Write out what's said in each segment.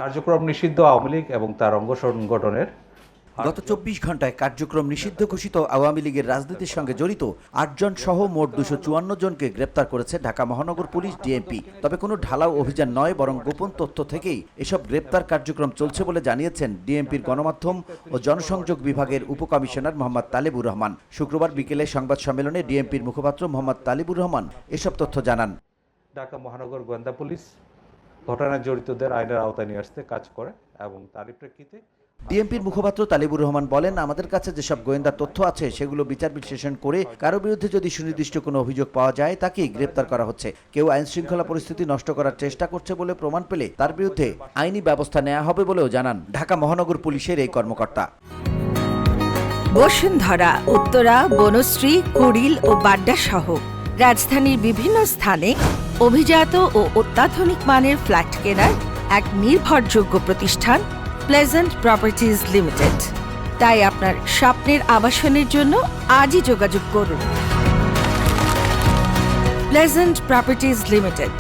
কার্যক্রম নিষিদ্ধ আওয়ামী লীগ এবং তার অঙ্গ সংগঠনের গত ২৪ ঘন্টায় কার্যক্রম নিষিদ্ধ ঘোষিত আওয়ামী লীগের রাজনীতির সঙ্গে জড়িত ৮ জন সহ মোট ২৫৪ জনকে গ্রেপ্তার করেছে ঢাকা মহানগর পুলিশ ডিএমপি। তবে কোনো ঢালাও অভিযান নয়, বরং গোপন তথ্য থেকেই এসব গ্রেপ্তার কার্যক্রম চলছে বলে জানিয়েছেন ডিএমপির গণমাধ্যম ও জনসংযোগ বিভাগের উপকমিশনার মোহাম্মদ তালেবুর রহমান। শুক্রবার বিকেলে সংবাদ সম্মেলনে ডিএমপির মুখপাত্র মোহাম্মদ তালেবুর রহমান এসব তথ্য জানান। ঢাকা মহানগর গোয়েন্দা পুলিশ ঘটনায় জড়িতদের আইনের আওতায় নিয়ে আসতে কাজ করে এবং তারই প্রেক্ষিতে ডিএমপির মুখপাত্র তালেবুর রহমান বলেন, আমাদের কাছে যেসব গোয়েন্দা তথ্য আছে সেগুলো বিচার বিশ্লেষণ করে কারো বিরুদ্ধে যদি সুনির্দিষ্ট কোনো অভিযোগ পাওয়া যায় তাকেই গ্রেপ্তার করা হচ্ছে। কেউ আইন শৃঙ্খলা পরিস্থিতি নষ্ট করার চেষ্টা করছে বলে প্রমাণ পেলে তার বিরুদ্ধে আইনি ব্যবস্থা নেওয়া হবে বলেও জানান ঢাকা মহানগর পুলিশের এই কর্মকর্তা। বসুন্ধরা, উত্তরা, বনশ্রী, কুড়িল ও বাড্ডা সহ রাজধানীর বিভিন্ন স্থানে অভিজাত ও অত্যাধুনিক মানের ফ্ল্যাট কেনার এক নির্ভরযোগ্য প্রতিষ্ঠান প্লেজেন্ট প্রপার্টিজ লিমিটেড। তাই আপনার স্বপ্নের আবাসনের জন্য আজই যোগাযোগ করুন। Pleasant properties limited,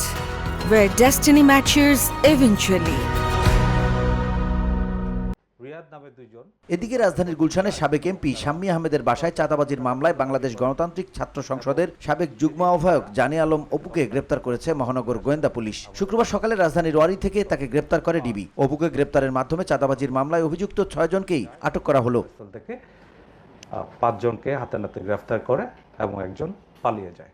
where destiny matches eventually. Riyad নামে দুইজন। এদিকে রাজধানীর গুলশানের সাবেক এমপি শাম্মী আহমেদের বাসায় চাঁদাবাজির মামলায় বাংলাদেশ গণতান্ত্রিক ছাত্র সংসদের সাবেক যুগ্ম আহ্বায়ক জানে আলম অপুকে গ্রেপ্তার করেছে মহানগর গোয়েন্দা পুলিশ। শুক্রবার সকালে রাজধানীর ওয়ারি থেকে তাকে গ্রেপ্তার করে ডিবি। অপুকে গ্রেপ্তারের মাধ্যমে চাঁদাবাজির মামলায় অভিযুক্ত ৬ জনকেই আটক করা হলো। স্থল থেকে ৫ জনকে হাতে নাতে গ্রেফতার করে এবং একজন পালিয়ে যায়।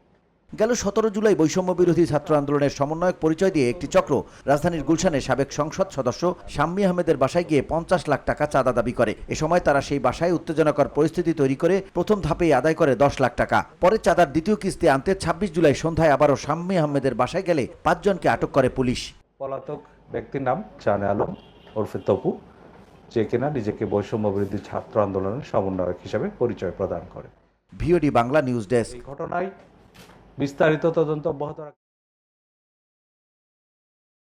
গেল ১৭ জুলাই বৈষম্য বিরোধী ছাত্র আন্দোলনের সমন্বয়ক পরিচয় দিয়ে একটি চক্র রাজধানীর গুলশানে সাবেক সংসদ সদস্য শাম্মী আহমেদের বাসায় গিয়ে ৫০ লাখ টাকা চাঁদা দাবি করে। এ সময় তারা সেই বাসায় উত্তেজনাকর পরিস্থিতি তৈরি করে প্রথম ধাপেই আদায় করে ১০ লাখ টাকা। পরে চাঁদার দ্বিতীয় কিস্তি আনতে ২৬ জুলাই সন্ধ্যায় আবারও শাম্মী আহমেদের বাসায় গেলে ৫ জনকে আটক করে পুলিশ। পলাতক ব্যক্তির নাম জানে আলম ওরফে তপু, যে কিনা নিজেকে বৈষম্য বিরোধী ছাত্র আন্দোলনের সমন্বয়ক হিসেবে পরিচয় প্রদান করে। VOD Bangla news desk. এই ঘটনায় বিস্তারিত তদন্ত অব্যাহত